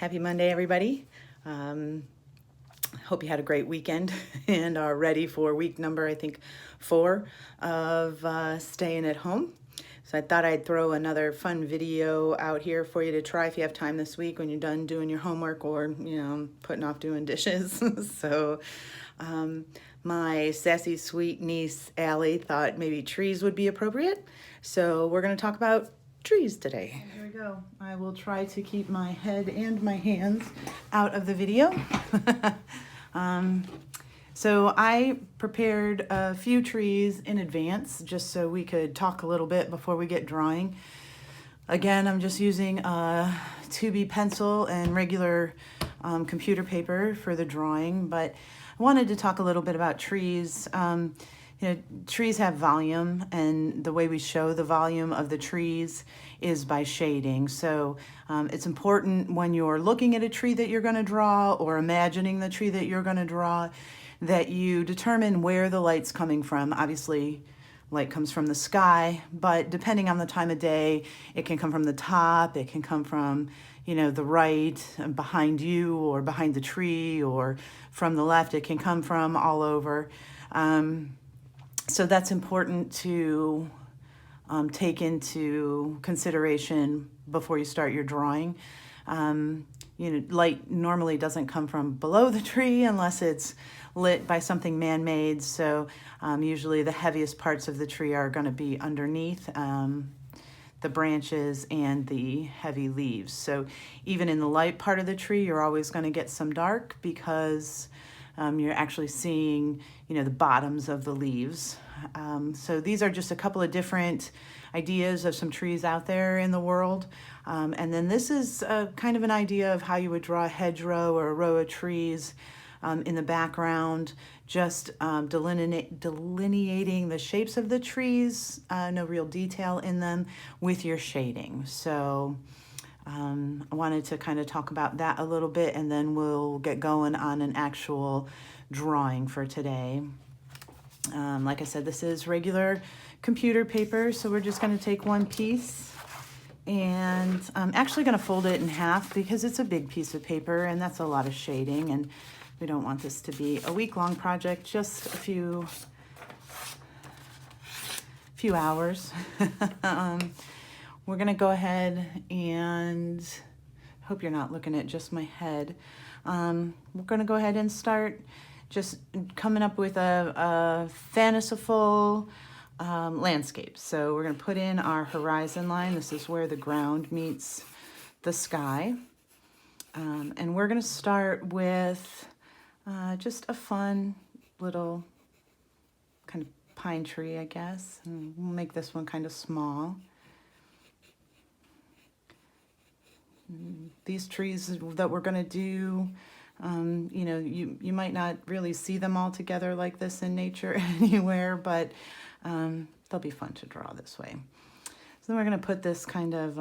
Happy Monday, everybody. Hope you had a great weekend and are ready for week number, I think, 4 of staying at home. So I thought I'd throw another fun video out here for you to try if you have time this week when you're done doing your homework or, putting off doing dishes. So my sassy sweet niece, Allie, thought maybe trees would be appropriate. So we're going to talk about trees today. Here we go. I will try to keep my head and my hands out of the video. So I prepared a few trees in advance just so we could talk a little bit before we get drawing. Again, I'm just using a 2B pencil and regular computer paper for the drawing, but I wanted to talk a little bit about trees. Trees have volume, and the way we show the volume of the trees is by shading. So it's important when you're looking at a tree that you're going to draw or imagining the tree that you're going to draw that you determine where the light's coming from. Obviously, light comes from the sky, but depending on the time of day, it can come from the top, it can come from, the right, behind you, or behind the tree, or from the left. It can come from all over. So that's important to take into consideration before you start your drawing. Light normally doesn't come from below the tree unless it's lit by something man-made. So usually the heaviest parts of the tree are going to be underneath the branches and the heavy leaves. So even in the light part of the tree, you're always going to get some dark because you're actually seeing, the bottoms of the leaves. So these are just a couple of different ideas of some trees out there in the world. And then this is kind of an idea of how you would draw a hedgerow or a row of trees in the background, just delineating the shapes of the trees, no real detail in them, with your shading. So I wanted to kind of talk about that a little bit, and then we'll get going on an actual drawing for today. Like I said, this is regular computer paper, so we're just going to take one piece, and I'm actually going to fold it in half because it's a big piece of paper and that's a lot of shading, and we don't want this to be a week-long project, just a few hours. We're going to go ahead and hope you're not looking at just my head. We're going to go ahead and start just coming up with a fanciful landscape. So we're going to put in our horizon line. This is where the ground meets the sky. And we're going to start with just a fun little kind of pine tree, I guess. And we'll make this one kind of small. These trees that we're going to do, you might not really see them all together like this in nature anywhere, but they'll be fun to draw this way. So then we're going to put this kind of,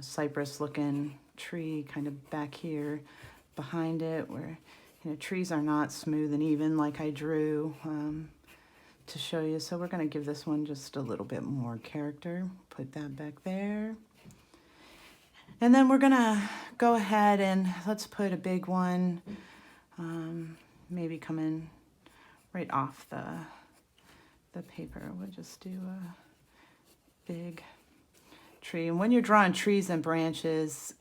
cypress-looking tree kind of back here behind it, where, trees are not smooth and even like I drew to show you. So we're going to give this one just a little bit more character. Put that back there. And then we're going to go ahead and let's put a big one, maybe coming right off the paper. We'll just do a big tree. And when you're drawing trees and branches,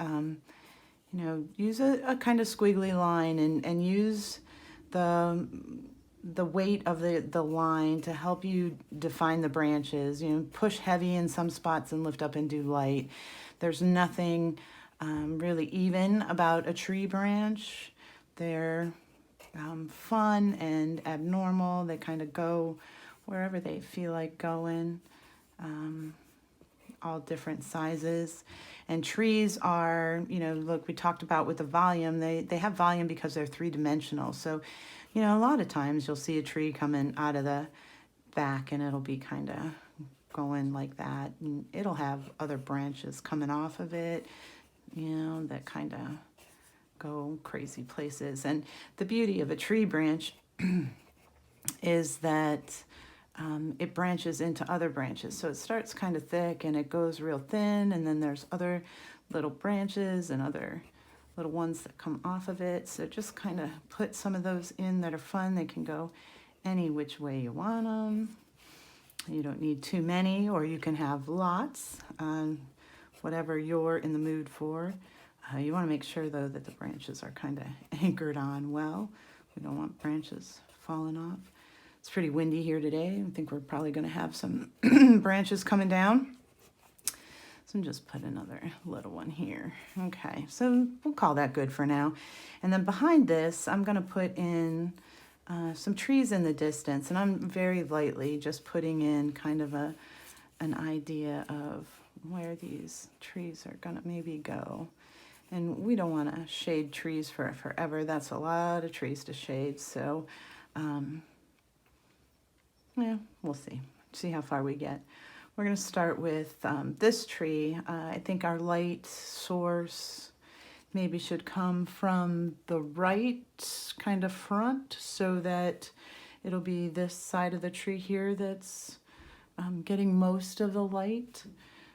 use a kind of squiggly line and use the weight of the line to help you define the branches. Push heavy in some spots and lift up and do light. There's nothing really even about a tree branch. They're fun and abnormal. They kind of go wherever they feel like going, all different sizes. And trees are, look, we talked about with the volume, they have volume because they're three-dimensional. So, a lot of times you'll see a tree coming out of the back and it'll be kind of going like that, and it'll have other branches coming off of it, that kind of go crazy places. And the beauty of a tree branch is that it branches into other branches. So it starts kind of thick and it goes real thin, and then there's other little branches and other little ones that come off of it. So just kind of put some of those in that are fun. They can go any which way you want them. You don't need too many, or you can have lots, whatever you're in the mood for. You want to make sure though that the branches are kind of anchored on well. We don't want branches falling off. It's pretty windy here today. I think we're probably going to have some branches coming down. So just put another little one here. Okay, so we'll call that good for now. And then behind this, I'm going to put in some trees in the distance, and I'm very lightly just putting in kind of an idea of where these trees are going to maybe go. And we don't want to shade trees for forever. That's a lot of trees to shade. So, yeah, we'll see how far we get. We're going to start with this tree. I think our light source maybe should come from the right kind of front, so that it'll be this side of the tree here that's getting most of the light.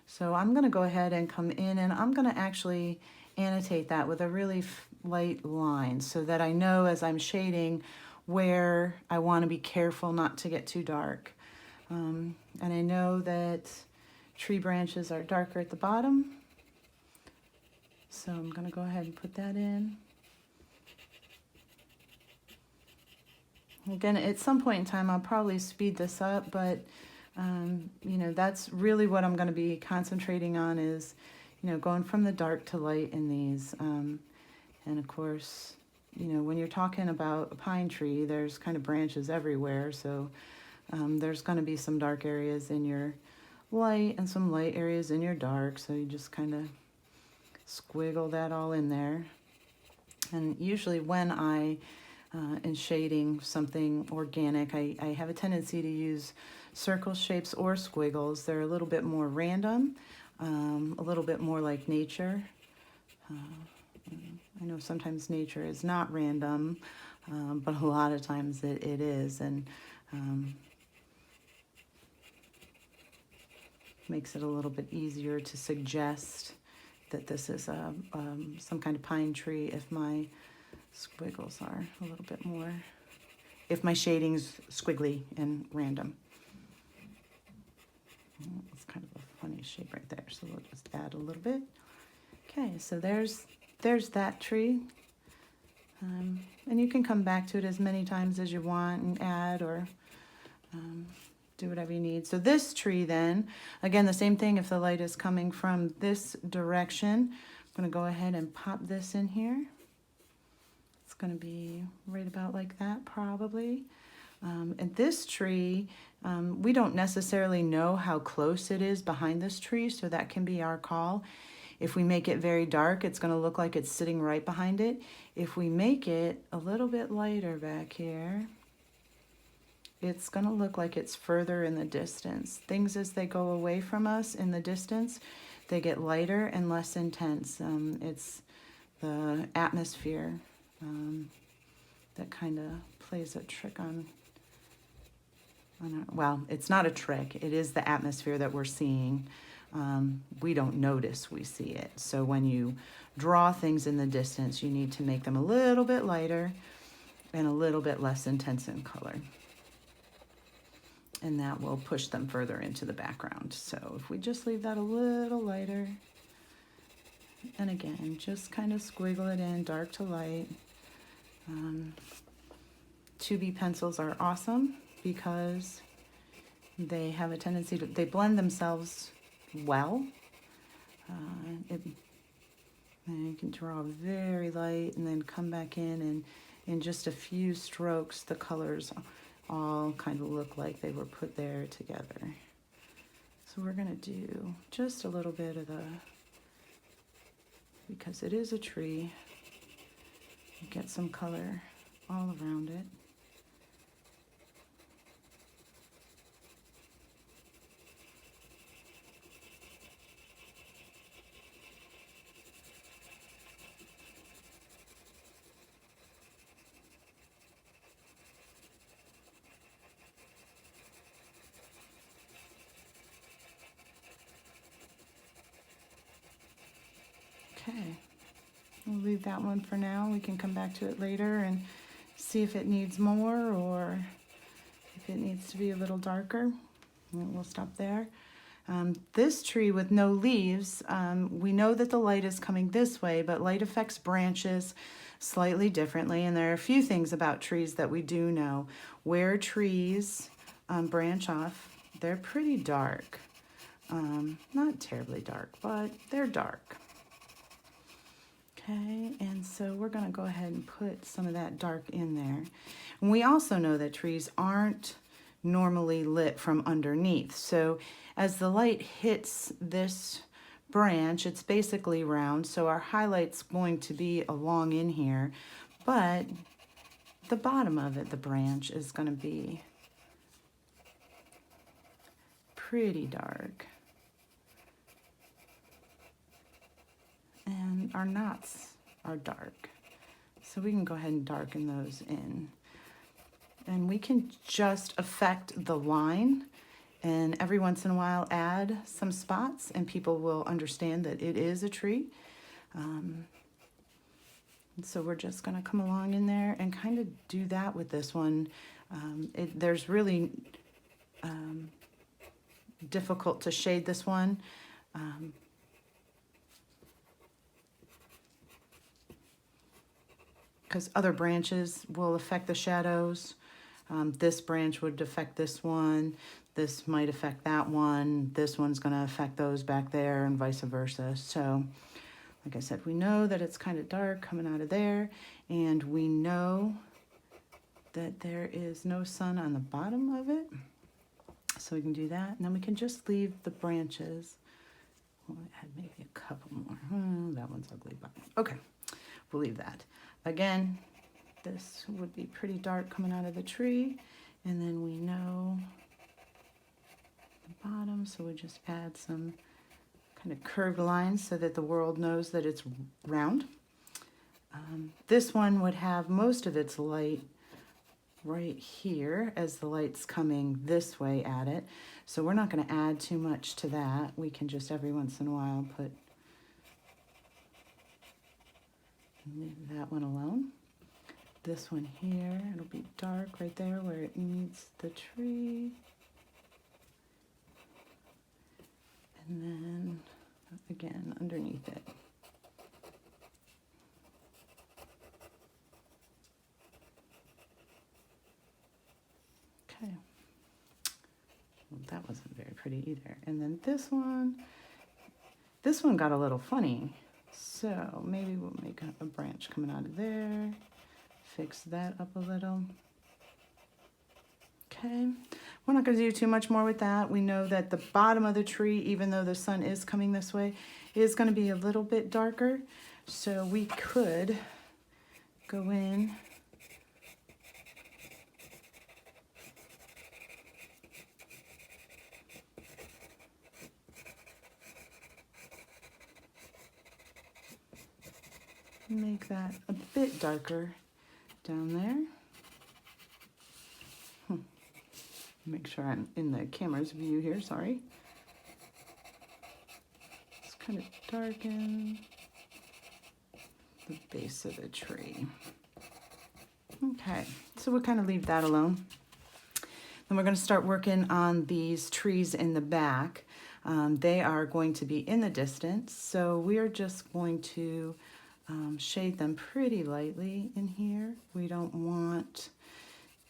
So I'm going to go ahead and come in, and I'm going to actually annotate that with a really light line so that I know as I'm shading where I want to be careful not to get too dark. And I know that tree branches are darker at the bottom, so I'm going to go ahead and put that in. Again, at some point in time I'll probably speed this up, but you know, that's really what I'm going to be concentrating on, is going from the dark to light in these. And of course, when you're talking about a pine tree, there's kind of branches everywhere. So there's going to be some dark areas in your light and some light areas in your dark. So you just kind of squiggle that all in there. And usually when I am shading something organic, I have a tendency to use circle shapes or squiggles. They're a little bit more random. A little bit more like nature. I know sometimes nature is not random, but a lot of times it is, and makes it a little bit easier to suggest that this is some kind of pine tree if my squiggles are a little bit more, if my shading's squiggly and random. It's kind of a funny shape right there, so we'll just add a little bit. Okay, so there's that tree. And you can come back to it as many times as you want and add or do whatever you need. So this tree then, again, the same thing. If the light is coming from this direction, I'm going to go ahead and pop this in here. It's going to be right about like that probably. And this tree, we don't necessarily know how close it is behind this tree, so that can be our call. If we make it very dark, it's going to look like it's sitting right behind it. If we make it a little bit lighter back here, it's going to look like it's further in the distance. Things as they go away from us in the distance, they get lighter and less intense. It's the atmosphere that kind of plays a trick on well, it's not a trick. It is the atmosphere that we're seeing. We don't notice we see it. So when you draw things in the distance, you need to make them a little bit lighter and a little bit less intense in color. And that will push them further into the background. So if we just leave that a little lighter, and again, just kind of squiggle it in, dark to light. 2B pencils are awesome because they have a tendency to, they blend themselves well. And you can draw very light and then come back in, and in just a few strokes, the colors all kind of look like they were put there together. So we're going to do just a little bit of the, because it is a tree, get some color all around it. Okay, we'll leave that one for now. We can come back to it later and see if it needs more or if it needs to be a little darker. And we'll stop there. This tree with no leaves, we know that the light is coming this way, but light affects branches slightly differently. And there are a few things about trees that we do know. Where trees branch off, they're pretty dark. Not terribly dark, but they're dark. Okay, and so we're going to go ahead and put some of that dark in there. And we also know that trees aren't normally lit from underneath. So as the light hits this branch, it's basically round, so our highlight's going to be along in here, but the bottom of it, the branch, is going to be pretty dark. And our knots are dark. So we can go ahead and darken those in. And we can just affect the line and every once in a while add some spots and people will understand that it is a tree. And so we're just going to come along in there and kind of do that with this one. There's really difficult to shade this one. Because other branches will affect the shadows. This branch would affect this one. This might affect that one. This one's going to affect those back there and vice versa. So, like I said, we know that it's kind of dark coming out of there. And we know that there is no sun on the bottom of it. So we can do that. And then we can just leave the branches. We'll add maybe a couple more. That one's ugly, but okay. We'll leave that. Again, this would be pretty dark coming out of the tree. And then we know the bottom, so we just add some kind of curved lines so that the world knows that it's round. This one would have most of its light right here as the light's coming this way at it. So we're not going to add too much to that. We can just every once in a while leave that one alone. This one here, it'll be dark right there where it meets the tree. And then, again, underneath it. Okay. Well, that wasn't very pretty either. And then this one got a little funny. So maybe we'll make a branch coming out of there, fix that up a little. Okay, we're not going to do too much more with that. We know that the bottom of the tree, even though the sun is coming this way, is going to be a little bit darker. So we could go in make that a bit darker down there. Make sure I'm in the camera's view here, sorry. Just kind of darken the base of the tree. Okay, so we'll kind of leave that alone. Then we're going to start working on these trees in the back. They are going to be in the distance, so we are just going to shade them pretty lightly in here. We don't want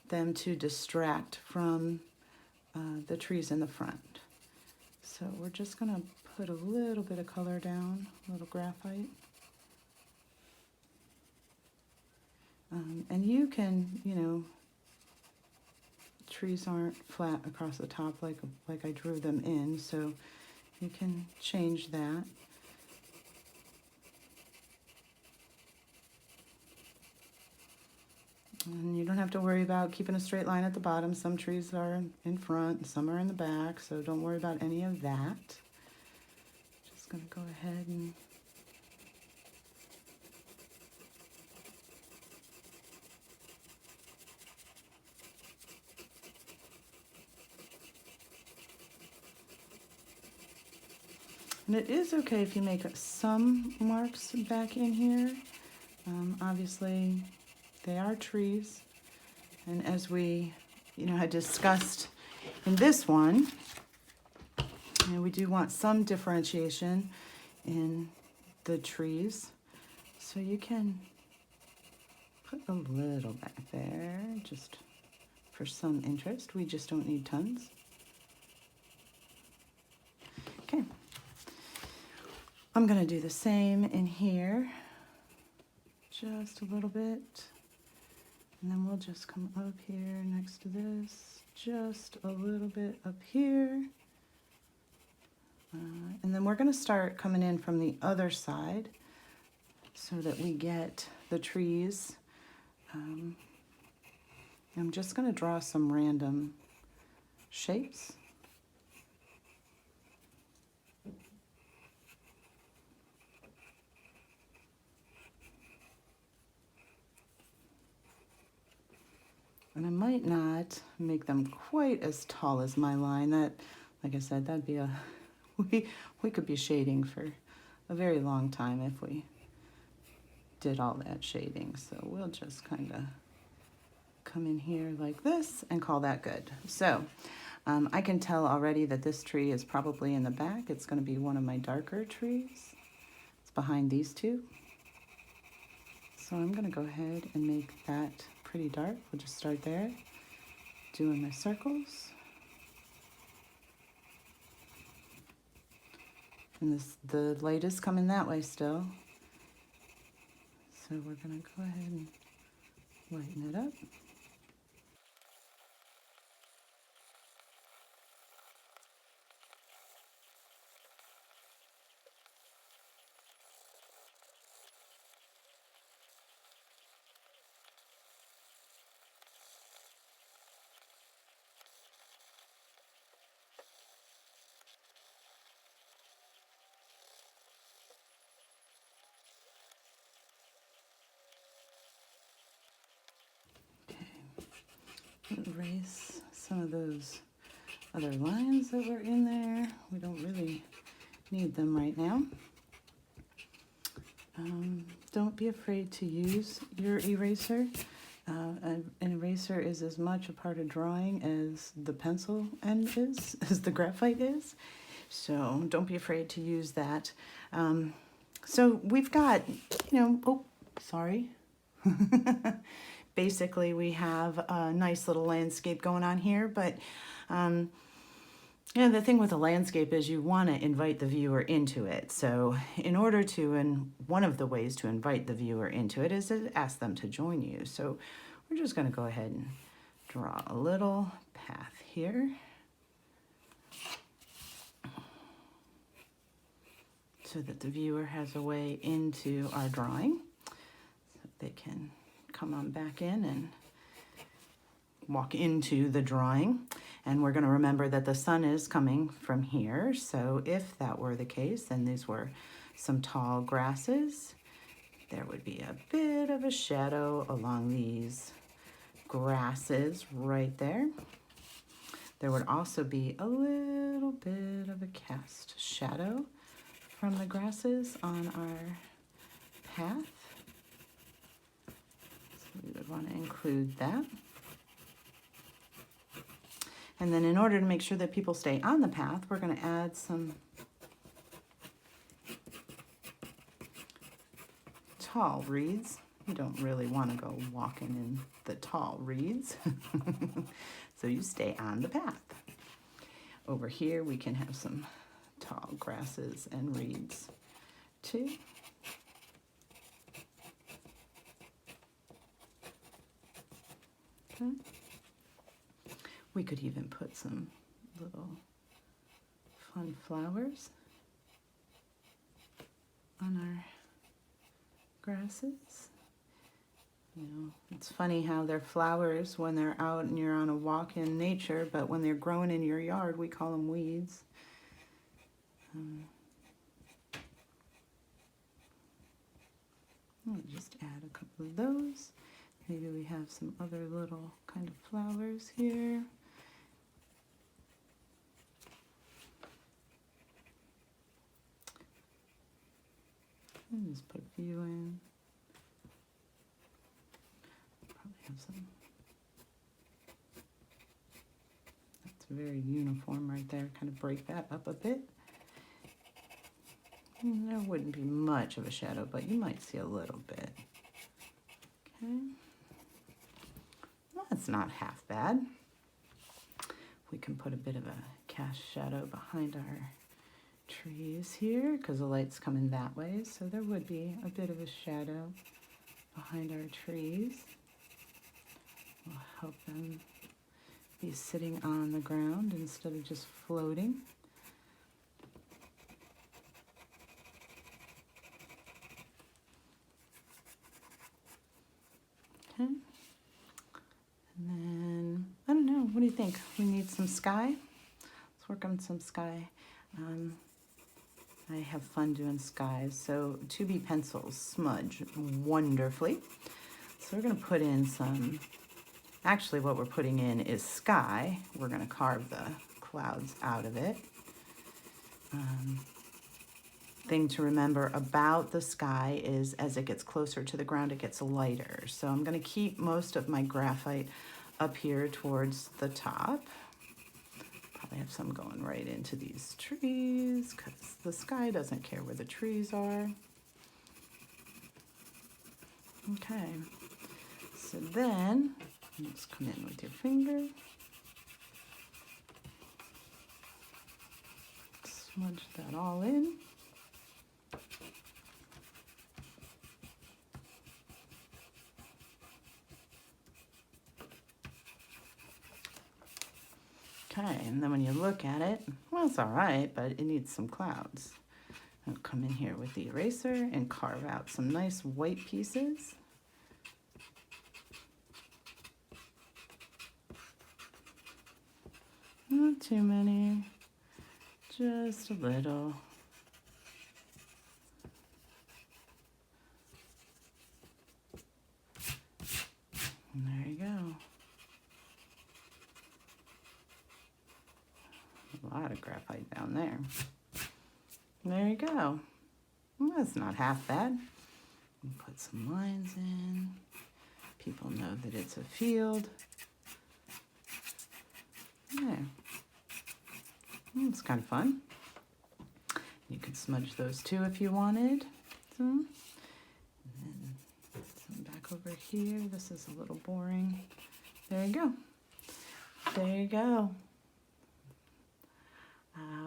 them to distract from the trees in the front. So we're just going to put a little bit of color down, a little graphite. And you can, you know, trees aren't flat across the top like I drew them in, so you can change that. And you don't have to worry about keeping a straight line at the bottom. Some trees are in front, some are in the back, so don't worry about any of that. Just going to go ahead and And it is okay if you make some marks back in here. Obviously, they are trees. And as we, had discussed in this one, we do want some differentiation in the trees. So you can put a little back there just for some interest. We just don't need tons. Okay. I'm going to do the same in here. Just a little bit. And then we'll just come up here next to this. Just a little bit up here. And then we're going to start coming in from the other side so that we get the trees. I'm just going to draw some random shapes. And I might not make them quite as tall as my line. That, like I said, that'd be we could be shading for a very long time if we did all that shading. So we'll just kind of come in here like this and call that good. So I can tell already that this tree is probably in the back. It's going to be one of my darker trees. It's behind these two. So I'm going to go ahead and make that pretty dark. We'll just start there, doing my circles. And the light is coming that way still. So we're going to go ahead and lighten it up. Erase some of those other lines that were in there. We don't really need them right now. Don't be afraid to use your eraser. An eraser is as much a part of drawing as the pencil end is, as the graphite is. So don't be afraid to use that. So we've got, oh, sorry. Basically, we have a nice little landscape going on here, but the thing with a landscape is you want to invite the viewer into it. So in order to, and one of the ways to invite the viewer into it is to ask them to join you. So we're just going to go ahead and draw a little path here. So that the viewer has a way into our drawing. So they can come on back in and walk into the drawing. And we're going to remember that the sun is coming from here. So if that were the case, and these were some tall grasses, there would be a bit of a shadow along these grasses right there. There would also be a little bit of a cast shadow from the grasses on our path. So we would want to include that. And then in order to make sure that people stay on the path, we're going to add some tall reeds. You don't really want to go walking in the tall reeds. So you stay on the path. Over here we can have some tall grasses and reeds too. Okay. We could even put some little fun flowers on our grasses. It's funny how they're flowers when they're out and you're on a walk in nature, but when they're growing in your yard, we call them weeds. I'll just add a couple of those. Maybe we have some other little kind of flowers here. And just put a few in. Probably have some. That's very uniform right there. Kind of break that up a bit. There wouldn't be much of a shadow, but you might see a little bit. Okay. Well, that's not half bad. We can put a bit of a cast shadow behind our trees here because the light's coming that way, so there would be a bit of a shadow behind our trees. We'll help them be sitting on the ground instead of just floating. Okay. And then, I don't know, what do you think? We need some sky? Let's work on some sky. I have fun doing skies, so 2B pencils smudge wonderfully. So we're going to put in some, actually what we're putting in is sky. We're going to carve the clouds out of it. Thing to remember about the sky is as it gets closer to the ground, it gets lighter. So I'm going to keep most of my graphite up here towards the top. Probably have some going right into these trees because the sky doesn't care where the trees are. Okay, so then just come in with your finger. Smudge that all in. Okay, and then when you look at it, well, it's all right, but it needs some clouds. I'll come in here with the eraser and carve out some nice white pieces. Not too many, just a little. And there you go. A lot of graphite down there. There you go. Well, that's not half bad. Put some lines in. People know that it's a field. There. It's kind of fun. You could smudge those too if you wanted. And then some back over here. This is a little boring. There you go. There you go.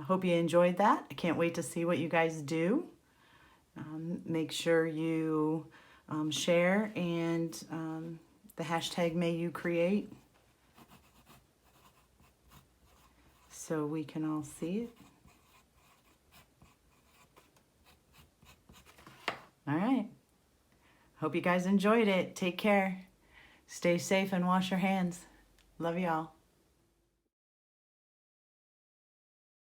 Hope you enjoyed that. I can't wait to see what you guys do. Make sure you share and the hashtag #MayYouCreate so we can all see it. All right. Hope you guys enjoyed it. Take care. Stay safe and wash your hands. Love y'all.